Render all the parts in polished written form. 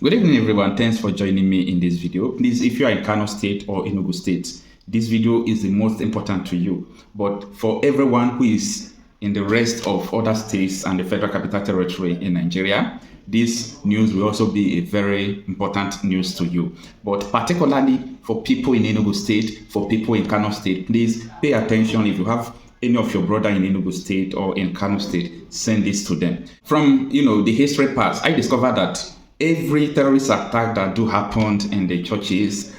Good evening, everyone. Thanks for joining me in this video. Please, if you are in Kano State or Enugu State, this video is the most important to you. But for everyone who is in the rest of other states and the Federal Capital Territory in Nigeria, this news will also be a very important news to you. But particularly for people in Enugu State, for people in Kano State, please pay attention. If you have any of your brother in Enugu State or in Kano State, send this to them. From the history past, I discovered that every terrorist attack that do happened in the churches,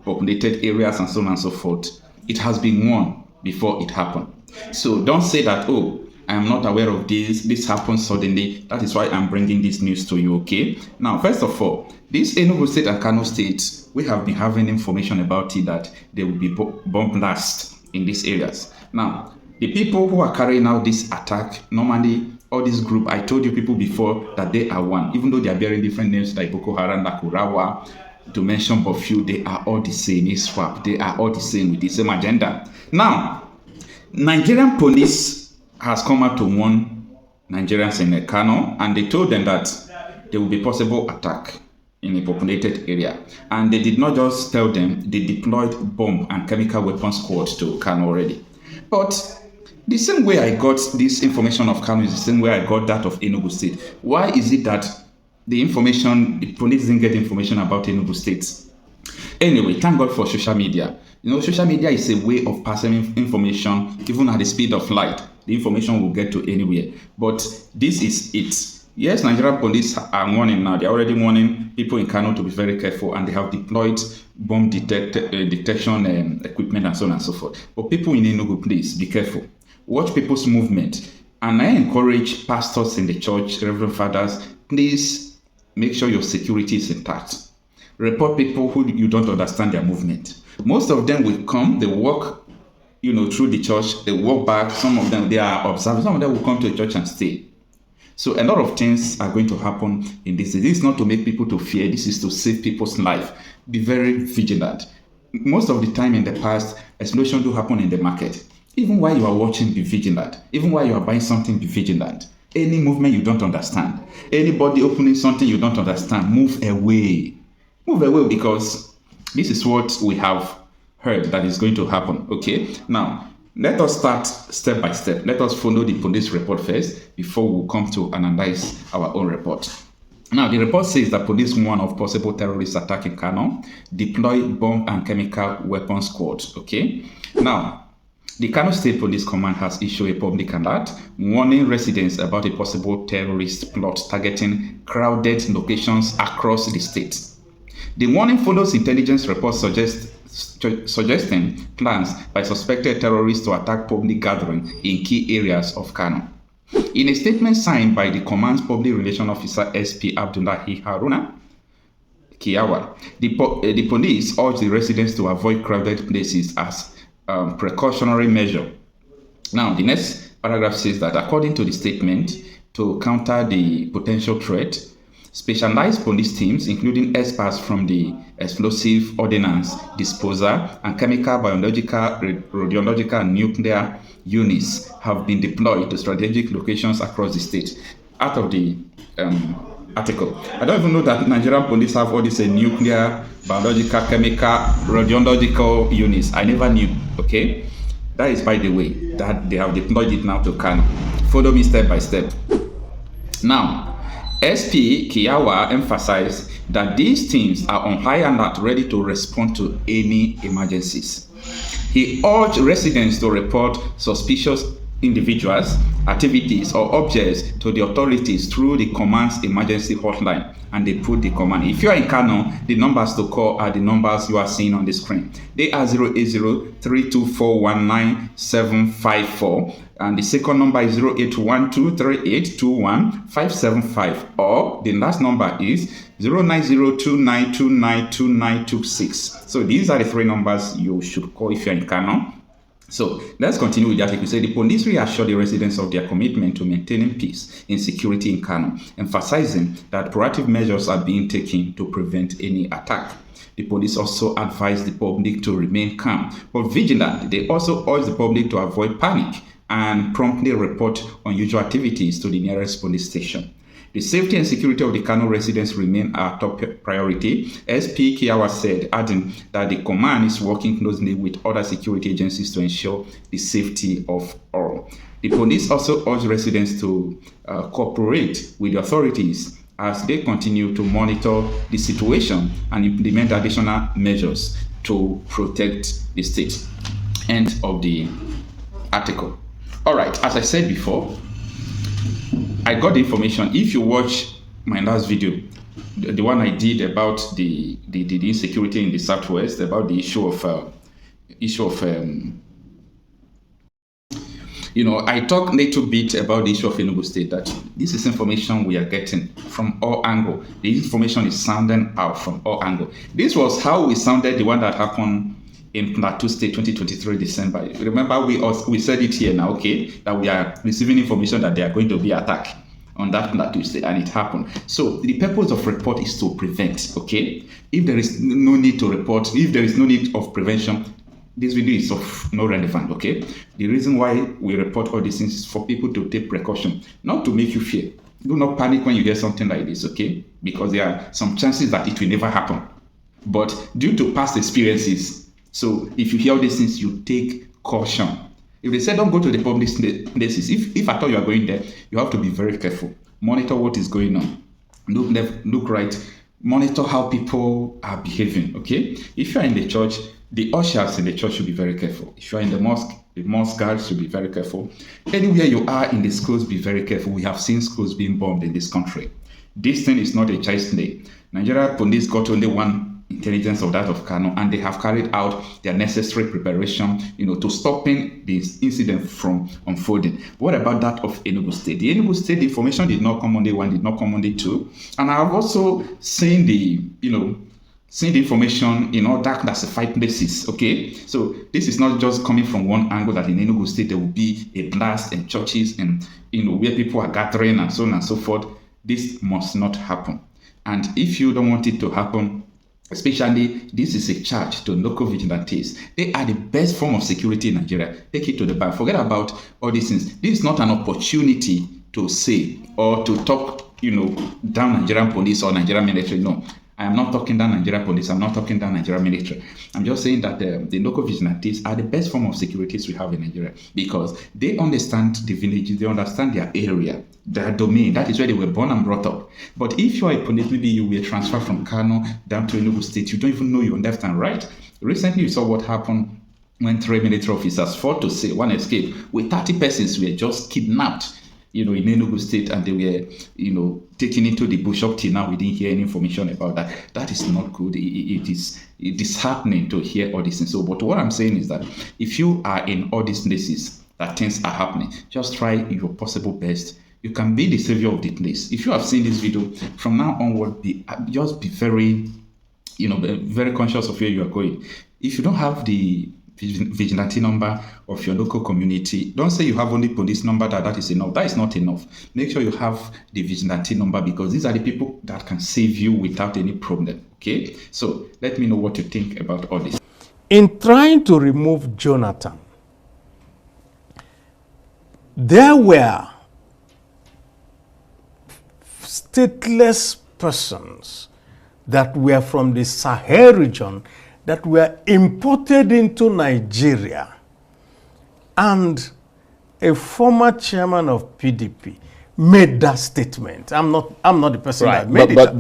populated areas and so on and so forth, it has been warned before it happened. So don't say that, oh, I am not aware of this happened suddenly, that is why I'm bringing this news to you, okay? Now, first of all, this Enugu State and Kano State, we have been having information about it that there will be bomb blasts in these areas. Now, the people who are carrying out this attack, normally, all this group, I told you people before that they are one, even though they are bearing different names like Boko Haram, Nakurawa, to mention but few, they are all the same. ISWAP, they are all the same with the same agenda. Now, Nigerian police has come out to warn Nigerians in Kano, and they told them that there will be possible attack in a populated area. And they did not just tell them, they deployed bomb and chemical weapon squads to Kano already. But the same way I got this information of Kano is the same way I got that of Enugu State. Why is it that the police didn't get information about Enugu State? Anyway, thank God for social media. Social media is a way of passing information, even at the speed of light. The information will get to anywhere. But this is it. Yes, Nigerian police are warning now. They're already warning people in Kano to be very careful, and they have deployed bomb detection equipment and so on and so forth. But people in Enugu, please be careful. Watch people's movement. And I encourage pastors in the church, reverend fathers, please make sure your security is intact. Report people who you don't understand their movement. Most of them will come, they walk, through the church, they walk back. Some of them, they are observing. Some of them will come to the church and stay. So a lot of things are going to happen in this. This is not to make people to fear. This is to save people's life. Be very vigilant. Most of the time in the past, explosions do happen in the market. Even while you are watching, be vigilant. Even while you are buying something, be vigilant. Any movement you don't understand, anybody opening something you don't understand, move away. Move away, because this is what we have heard that is going to happen, okay? Now, let us start step by step. Let us follow the police report first before we come to analyze our own report. Now, the report says that police warn of possible terrorist attack in Kano, deploy bomb and chemical weapon squads, okay? Now, the Kano State Police Command has issued a public alert warning residents about a possible terrorist plot targeting crowded locations across the state. The warning follows intelligence reports suggesting plans by suspected terrorists to attack public gatherings in key areas of Kano. In a statement signed by the command's public relations officer SP Abdullahi Haruna Kiyawa, the police urged the residents to avoid crowded places as precautionary measure. Now, the next paragraph says that according to the statement, to counter the potential threat, specialized police teams, including experts from the explosive ordnance disposal and chemical, biological, radiological, and nuclear units have been deployed to strategic locations across the state. Out of the article, I don't even know that Nigerian police have all these nuclear, biological, chemical, radiological units. I never knew, okay? That is, by the way, that they have deployed it now to Kano. Follow me step by step. Now, SP Kiyawa emphasized that these teams are on high alert, ready to respond to any emergencies. He urged residents to report suspicious individuals, activities, or objects to the authorities through the command's emergency hotline, and they put the command. If you are in Kano, the numbers to call are the numbers you are seeing on the screen. They are 080-3241-9754, and the second number is 08123821-575, or the last number is 09029292926. So these are the three numbers you should call if you are in Kano. So let's continue with the article. Say the police reassured the residents of their commitment to maintaining peace and security in Kano, emphasizing that proactive measures are being taken to prevent any attack. The police also advised the public to remain calm but vigilant. They also urged the public to avoid panic and promptly report unusual activities to the nearest police station. The safety and security of the Kano residents remain our top priority, SP Kiawa said, adding that the command is working closely with other security agencies to ensure the safety of all. The police also urge residents to cooperate with the authorities as they continue to monitor the situation and implement additional measures to protect the state. End of the article. All right, as I said before, I got the information. If you watch my last video, the one I did about the insecurity in the Southwest, about the issue of I talked a little bit about the issue of Enugu State, that this is information we are getting from all angles. The information is sounding out from all angles. This was how we sounded the one that happened in Plateau State 2023 December. Remember, we said it here now, okay, that we are receiving information that they are going to be attacked on that Plateau State, and it happened. So the purpose of report is to prevent, okay? If there is no need to report, if there is no need of prevention, this video is of no relevance, okay? The reason why we report all these things is for people to take precaution, not to make you fear. Do not panic when you hear something like this, okay? Because there are some chances that it will never happen. But due to past experiences, so if you hear all these things, you take caution. If they say don't go to the public places, if at all you are going there, you have to be very careful. Monitor what is going on. Look left, look right. Monitor how people are behaving, okay? If you are in the church, the ushers in the church should be very careful. If you are in the mosque guards should be very careful. Anywhere you are in the schools, be very careful. We have seen schools being bombed in this country. This thing is not a child's play. Nigeria police got only one intelligence of that of Kano, and they have carried out their necessary preparation, to stopping this incident from unfolding. What about that of Enugu State? The Enugu State information did not come on day one, did not come on day two, and I have also seen the information in all dark classified places, okay? So this is not just coming from one angle that in Enugu State there will be a blast in churches and, where people are gathering and so on and so forth. This must not happen. And if you don't want it to happen, especially this is a charge to local vigilantes. They are the best form of security in Nigeria. Take it to the bank. Forget about all these things. This is not an opportunity to say or to talk, down Nigerian police or Nigerian military. No. I am not talking down Nigerian police. I'm not talking down Nigerian military. I'm just saying that the local vigilantes are the best form of securities we have in Nigeria because they understand the villages, they understand their area, their domain. That is where they were born and brought up. But if you are a police, maybe you were transferred from Kano down to Enugu State, you don't even know your left and right. Recently, you saw what happened when 3 military officers fought to say one escape with 30 persons were just kidnapped. In Enugu State, and they were, taken into the bush. Up till now, we didn't hear any information about that. That is not good. It is disheartening to hear all these things. So, but what I'm saying is that if you are in all these places that things are happening, just try your possible best. You can be the savior of the place. If you have seen this video, from now onward, just be very, very conscious of where you are going. If you don't have the vigilante number of your local community, don't say you have only police number, that is enough. That is not enough. Make sure you have the vigilante number because these are the people that can save you without any problem. Okay, so let me know what you think about all this. In trying to remove Jonathan, there were stateless persons that were from the Sahel region that were imported into Nigeria, and a former chairman of PDP made that statement. I'm not the person that made it. But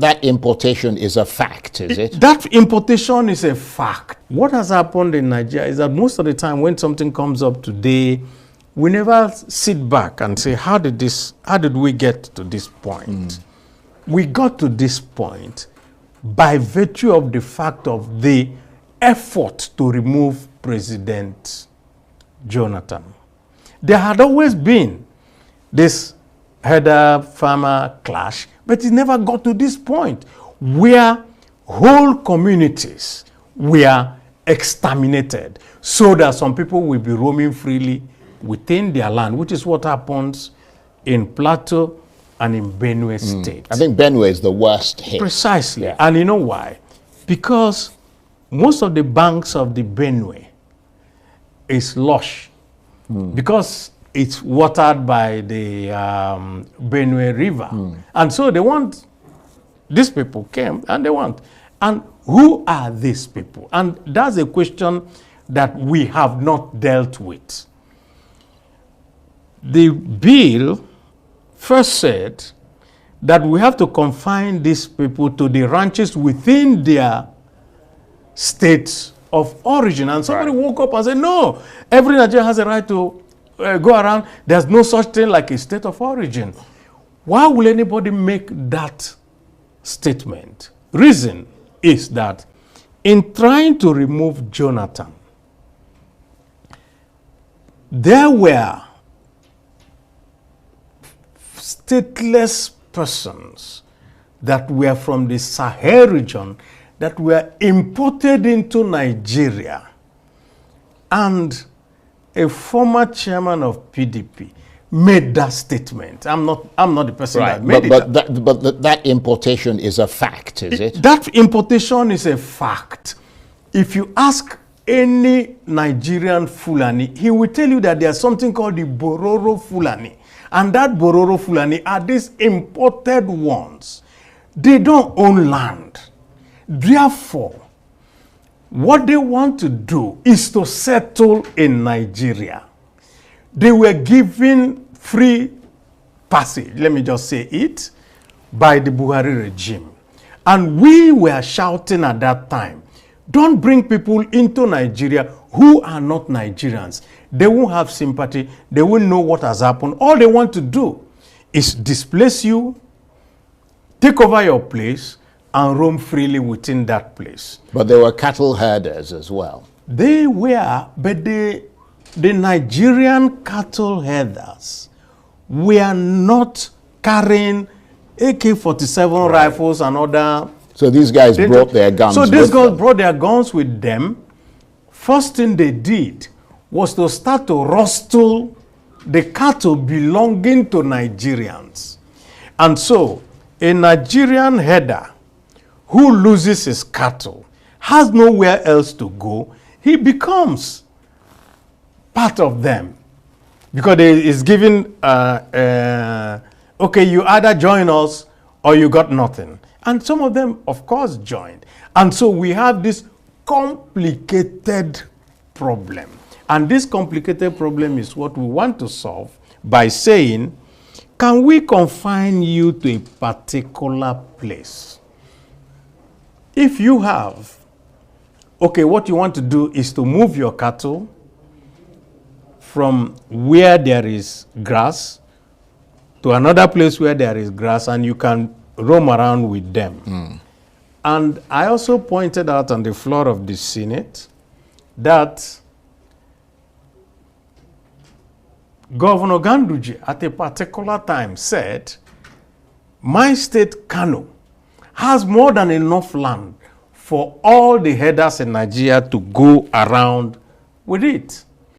that importation is a fact, is it? That importation is a fact. What has happened in Nigeria is that most of the time when something comes up today, we never sit back and say, how did we get to this point? We got to this point by virtue of the fact of the effort to remove President Jonathan. There had always been this herder-farmer clash, but it never got to this point where whole communities were exterminated so that some people will be roaming freely within their land, which is what happens in Plateau and in Benue State. I think Benue is the worst hit. Precisely. Yeah. And you know why? Because most of the banks of the Benue is lush. Because it's watered by the Benue River. And so they want, these people came and they want. And who are these people? And that's a question that we have not dealt with. The bill first said that we have to confine these people to the ranches within their states of origin. And somebody woke up and said, no, every Nigerian has a right to go around. There's no such thing like a state of origin. Why will anybody make that statement? Reason is that in trying to remove Jonathan, there were stateless persons that were from the Sahel region that were imported into Nigeria. And a former chairman of PDP made that statement. I'm not the person that made it. But that importation is a fact, is it? That importation is a fact. If you ask any Nigerian Fulani, he will tell you that there's something called the Bororo Fulani. And that Bororo Fulani are these imported ones. They don't own land. Therefore, what they want to do is to settle in Nigeria. They were given free passage, let me just say it, by the Buhari regime. And we were shouting at that time, don't bring people into Nigeria who are not Nigerians. They won't have sympathy. They won't know what has happened. All they want to do is displace you, take over your place, and roam freely within that place. But there were cattle herders as well. They were, but the Nigerian cattle herders were not carrying AK-47 rifles and other. So these guys brought their guns with them. So these guys brought their guns with them. First thing they did was to start to rustle the cattle belonging to Nigerians. And so a Nigerian herder who loses his cattle has nowhere else to go. He becomes part of them because he is given, okay, you either join us or you got nothing. And some of them, of course, joined. And so we have this complicated problem. And this complicated problem is what we want to solve by saying, can we confine you to a particular place? If you have, okay, what you want to do is to move your cattle from where there is grass to another place where there is grass, and you can roam around with them. And I also pointed out on the floor of the Senate that Governor Ganduje at a particular time said, my state, Kano, has more than enough land for all the herders in Nigeria to go around with it.